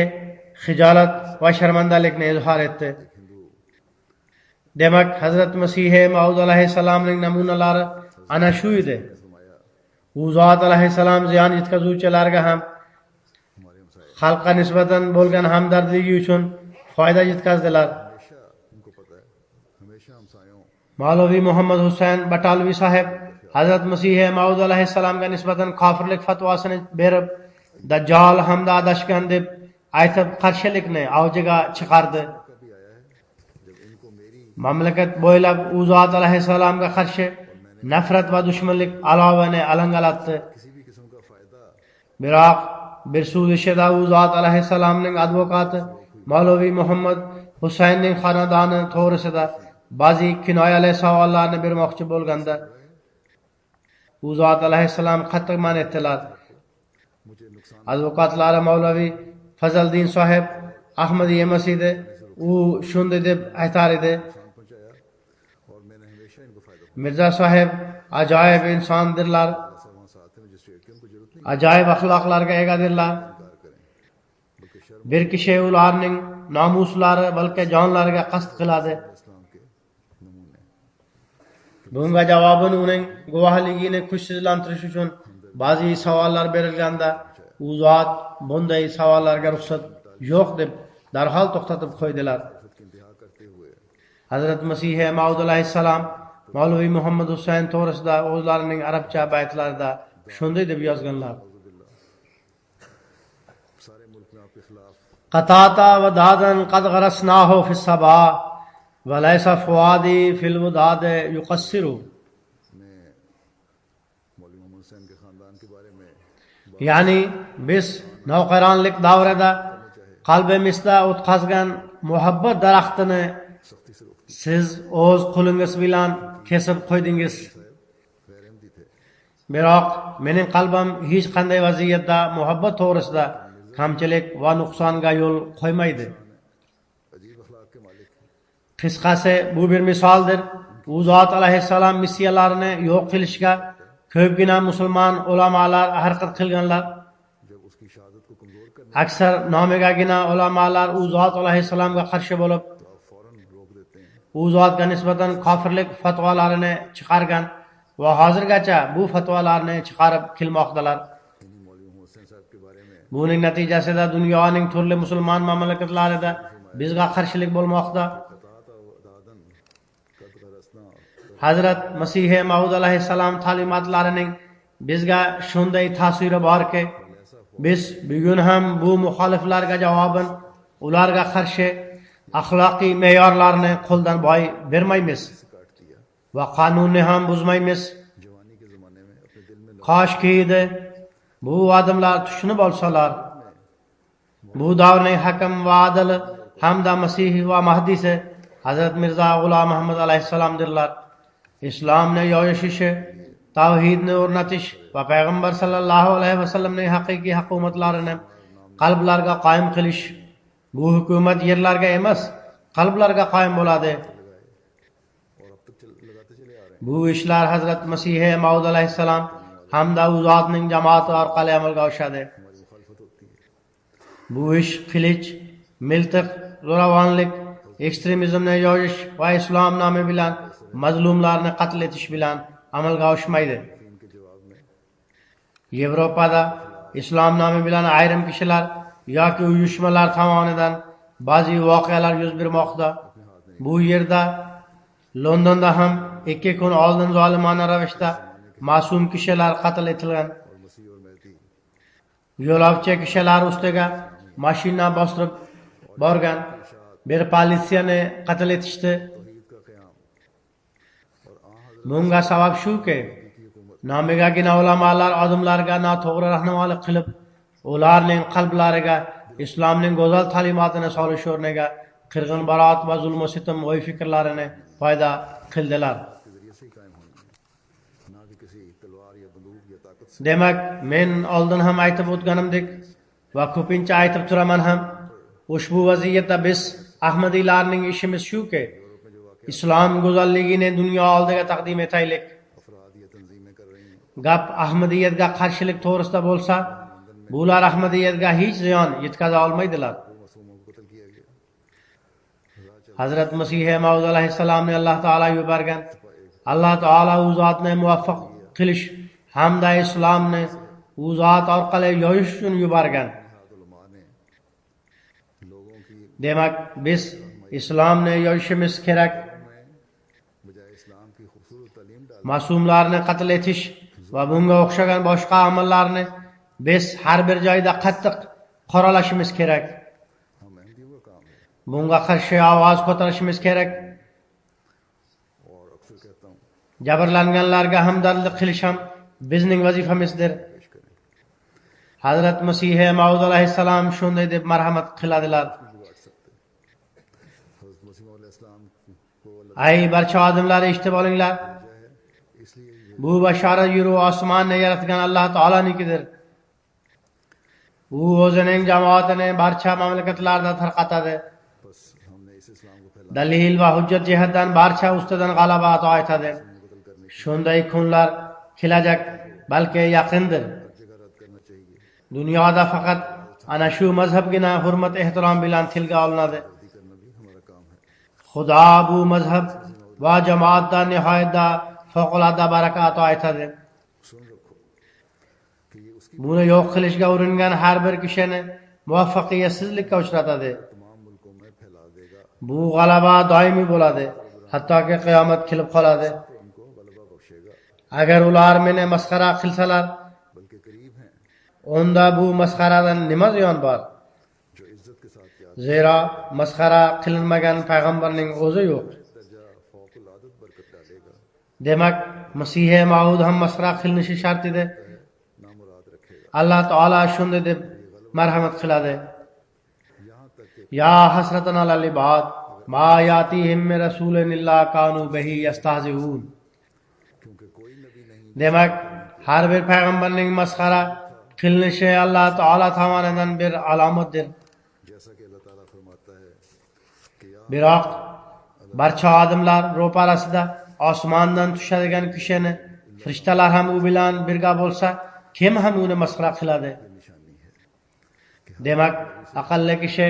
S2: xijolat va sharmandalikni izhor etdi. Demak, Hazrat Masih Maud alayhissalomning namunalari ana shu edi. U zot alayhissalom ziyon yetkazuvchilarga ham xalqqa nisbatan bo'lgan hamdardligi uchun foyda yetkazdilar. मौलवी मोहम्मद हुसैन बटालवी साहब हजरत मसीह मऊद अलैहिस्सलाम का निस्बतन काफिरlik fatvosini berib Dajjal hamda adashgan deb aytib qarshilikni avjiga chiqardi. Mamlakat bo'ylab u zot alayhissalomga qarshi nafrat va dushmanlik alovini alangalatdi. Biroq bir so'zishida u zot alayhissalomning advokati Mavloviy Muhammad Husaynning xonadoni to'g'risida ba'zi kinoyali savollarni bermoqchi bo'lganda u zot alayhissalom qattiq man etdilar. Advokatlari Mavloviy Fazaldin sohib Ahmadiy emas edi. U shunday deb aytar edi: Mirza sohib ajoyib insondirlar, ajoyib axloqlarga egadirlar. Bir kishi ularning nomuslari balki jonlariga qasd qiladi. Bunga javoban uning guvohligini kuchsizlantirish uchun ba'zi savollar berilganda u zot bunday savollarga ruxsat yo'q deb darhol to'xtatib qo'ydilar. Hazrat Masih Maud alayhissalom Mavloviy Muhammad Husayn to'g'risida o'zlarining arabcha baytlarida shunday deb yozganlar: Qatata va dadan qad gharasnahu fi sabah va laysa fuadi fil wudad yuqassiru. Ya'ni biz navqironlik davrida qalbimizda o'tqazgan muhabbat daraxtini siz o'z qo'lingiz bilan kesib qo'ydingiz. Biroq mening qalbim hech qanday vaziyatda muhabbat to'g'risida kamchilik va nuqsonga yo'l qo'ymaydi. Qisqasi bu bir misoldir. U zot alayhissalom missiyalarini yo'q qilishga ko'pgina musulmon ulamolar harakat qilganlar. Aksar nomigagina ulamolar u zot alayhissalomga qarshi bo'lib, u zotga nisbatan kofirlik fatvolarini chiqargan va hozirgacha bu fatvolarni chiqarib kelmoqdalar. Buning natijasida dunyoning turli musulmon mamlakatlarida bizga qarshilik bo'lmoqda. Hazrat Masih Maud alayhissalom ta'limotlarining bizga shunday ta'siri borki, biz bugun ham bu muxoliflarga javoban ularga qarshi axloqiy me'yorlarni qo'ldan boy bermaymiz va qonunni ham buzmaymiz. Qoshki edi bu odamlar tushunib olsalar, bu davrning hakim va adili hamda Masih va Mahdisi Hazrat Mirza G'ulom Muhammad alayhissalomdirlar. Islomni yoyishishi, tavhidni o'rnatish va payg'ambar sallallohu alayhi vasallamning haqiqiy hukumatlarini qalblarga qoyim qilish. Bu hukumat yerlarga emas, qalblarga qoyim bo'ladi. Bu ishlar Hazrat Masih Maud alayhissalom hamda u zotning jamoati orqali amalga oshadi. Bu ish qilich, miltiq, zo'ravonlik, ekstremizmni yoyish va islom nomi bilan mazlumlarni qatl etish bilan amalga oshmaydi. Yevropada islom nomi bilan ayrim kishilar yoki uyushmalar tomonidan ba'zi voqealar yuz bermoqda. Bu yerda Londonda ham 2 kun oldin zolimona ravishda ma'sum kishilar qatl etilgan. Yo'lovchi kishilar ustiga mashina bostirib borgan, bir politsiyani qatl etishdi. Bunga sabab shuki, nomigagina ulamolar odamlarga noto'g'ri rahnamolik qilib, ularning qalblariga islomning go'zal ta'limotini solish o'rniga qirg'in baroat va zulm va sitam o'y fikrlarini paydo qildilar. Demak, men oldin ham aytib o'tganimdek va ko'pincha aytib turaman ham, ushbu vaziyatda biz Ahmadiylarning ishimiz shuki, islom go'zalligini dunyo oldiga taqdim etaylik. Gap Ahmadiyatga qarshilik to'g'risida bo'lsa, bular Ahmadiyatga hech ziyon yetkaza olmaydilar. Hazrat Masih Maud alayhissalomni Alloh taolo yuborgan. Alloh taolo u zotni muvaffaq qilish hamda islomni u zot orqali yoyish uchun yuborgan. Demak, biz islomni yoyishimiz kerak. mas'umlarni qatl etish va bunga o'xshagan boshqa amallarni biz har bir joyda qattiq qoralashimiz kerak.
S1: हम अहमदियों का काम है।
S2: Bunga qarshi ovoz ko'tarishimiz kerak.
S1: और अक्सर कहता हूँ
S2: Jabrlanganlarga hamdardlik qilish ham bizning vazifamizdir.
S1: पेश करें
S2: Hazrat Masih Maud alayhissalom shunday deb marhamat qiladilar.
S1: जुगाड़ सकते हज़रत मसीह मौला इस्लाम को
S2: Ay barcha odamlar eshitib olinglar.
S1: है इसलिए ये
S2: Bu bashorat yuru osmonni yaratgan Alloh taolonikidir. U o'zining jamoatini barcha mamlakatlarda tarqatadi.
S1: बस हमने इस इस्लाम को फैलाने
S2: Dalil va hujjat jihatdan barcha ustidan g'alaba ato etadi.
S1: कत्ल करने
S2: Shunday kunlar kelajak, balki yaqindir.
S1: की जगह रद्द करना चाहिए।
S2: Dunyoda faqat ana shu mazhabgina hurmat ehtirom bilan tilga olinadi.
S1: शादी करना भी हमारा काम है।
S2: Xudo bu mazhab va jamoatdan nihoyatda favqulodda baraka ato etadi.
S1: सुन रखो कि ये उसकी
S2: Buni yo'q qilishga uringan har bir kishini muvaffaqiyatsizlikka uchratadi.
S1: तमाम मुल्कों में फैला देगा।
S2: Bu g'alaba doimiy bo'ladi, hattoki qiyomat kelib qoladi.
S1: उनको गलबा बख्शेगा।
S2: Agar ular meni masxara qilsalar,
S1: बल्कि करीब हैं
S2: unda bu masxaradan nima ziyon bor?
S1: जो इज्जत के साथ क्या
S2: Zero masxara qilinmagan payg'ambarning o'zi yo'q.
S1: दर्जा फौकुल आदत बरकत डालेगा।
S2: Demak, Masih Maud ham masxara qilinishi shart edi.
S1: नामुराद रखेगा।
S2: Alloh taolo shunday deb marhamat qiladi.
S1: यहाँ तक कि
S2: Ya hasratan alal ibad ma yatihim min rasulin illa kanu bihi yastahzi'un.
S1: क्योंकि कोई नबी नहीं
S2: Demak, har bir payg'ambarning masxara qilinishi Alloh taolo tomonidan bir alomatdir.
S1: जैसा कि अल्लाह ताला फरमाता है कि या
S2: Biroq barcha odamlar ro'parasida osmondan tushadigan kishini farishtalar ham u bilan birga bo'lsa, kim ham uni masxara qiladi?
S1: निशानी है
S2: Demak, aqlli kishi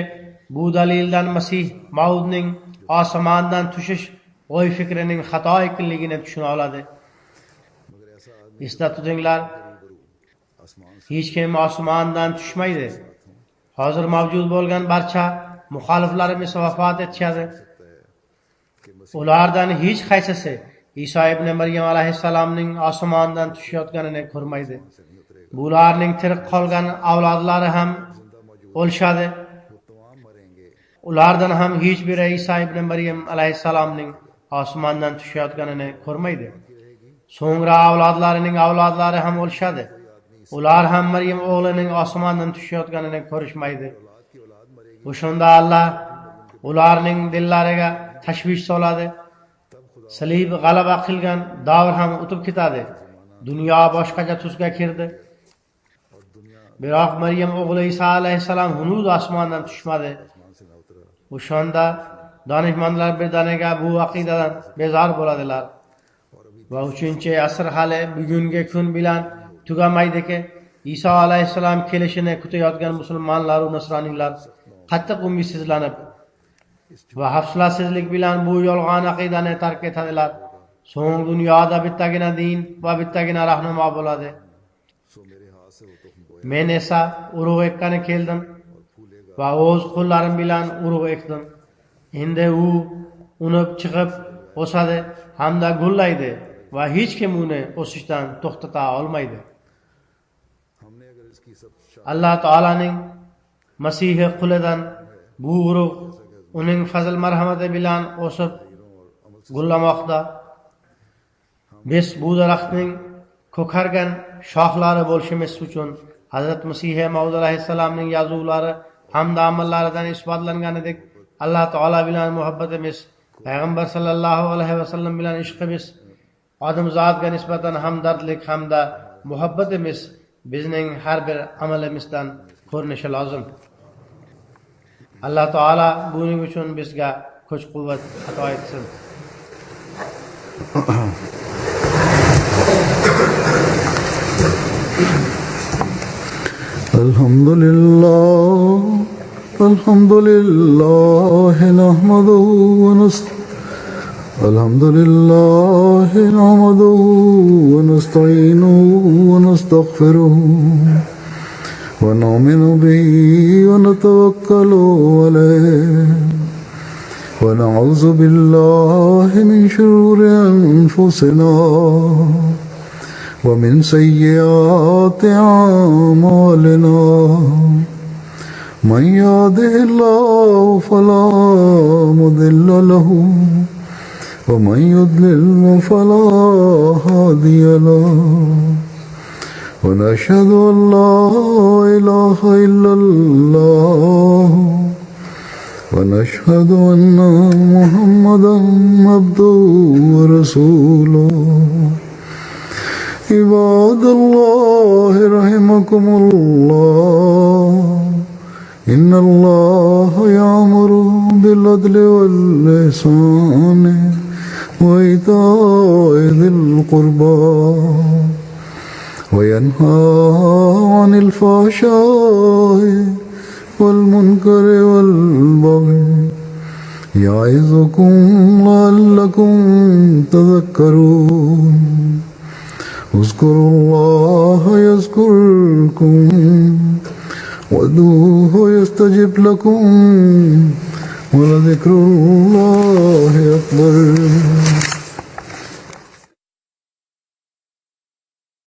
S2: bu dalildan Masih Maudning osmondan tushish o'y fikrining xato ekanligini tushuna oladi.
S1: मगर ऐसा आदमी
S2: Esda tutinglar,
S1: आसमान से
S2: hech kim osmondan tushmaydi. Hozir mavjud bo'lgan barcha muxoliflarimiz vafot etishadi.
S1: कि मसीह
S2: Ulardan hech qaysisi Iso ibn Maryam alayhissalomning osmondan tushayotganini ko'rmaydi.
S1: से नहीं उतरेगा।
S2: Bularning tirik qolgan avlodlari ham
S1: जिंदा मौजूद
S2: o'lishadi.
S1: वो तमाम मरेंगे।
S2: Ulardan ham hech biri Iso ibn Maryam alayhissalomning osmondan tushayotganini ko'rmaydi. So'ngra avlodlarining avlodlari ham o'lishadi. Ular ham Maryam o'g'lining osmondan tushayotganini ko'rishmaydi.
S1: औलाद की औलाद मरेगी।
S2: O'shanda Alloh ularning dillariga tashvish soladi. Salib g'alaba qilgan davr ham o'tib ketadi. Dunyo boshqacha tusga kirdi. Biroq Maryam o'g'li Iso alayhissalom hunuz osmondan tushmadi.
S1: आसमान से ना उतरा।
S2: O'shanda donishmandlar birdaniga bu aqidadan bezor bo'ladilar. Va 3-asr hali bugungi kun bilan tugamaydiki, Iso alayhissalom kelishini kutayotgan musulmonlar va nasroniylar qattiq umidsizlanib va hafsalasizlik bilan bu yolg'on aqidani tark etadilar. So'ng dunyoda bittagina din va bittagina rahnamo bo'ladi.
S1: सो मेरे हाथ से वो तुम बोया
S2: Men esa urug' ekkani keldim va o'z qo'llarim bilan urug' ekdim. Endi u unib chiqib o'sadi hamda gullaydi va hech kim uni o'sishdan to'xtata olmaydi.
S1: हमने अगर इसकी सब
S2: Alloh taolaning Masihi qulidan bu urug' uning fazl marhamati bilan o'sib gullamoqda. Biz bu daraxtning ko'kargan shoxlari bo'lishimiz uchun Hazrat Masih Maud alayhissalomning yozuvlari hamda amallaridan isbotlanganidek Alloh taolo bilan muhabbatimiz, payg'ambar sallallohu alayhi vasallam bilan ishqimiz, odamzodga nisbatan hamdardlik hamda muhabbatimiz bizning har bir amalimizdan ko'rinishi lozim. Alloh taolo buning uchun bizga kuch-quvvat ato etsin.
S1: الحمد لله نحمده ونستعينه ونستغفره ونؤمن به ونتوكل عليه ونعوذ بالله من شرور أنفسنا ومن سيئات أعمالنا من يهده الله فلا مضل له ومن يضلل فلا هادي له ونشهد أن لا إله إلا الله ونشهد أن محمدا عبده ورسوله عباد الله رحمكم الله إن الله يأمر بالعدل والإحسان وإيتاء ذي القربى وينهى عن الفحشاء والمنكر والبغي يعظكم لعلكم تذكرون اذكروا الله يذكركم وادعوه يستجب لكم ولذكر الله أكبر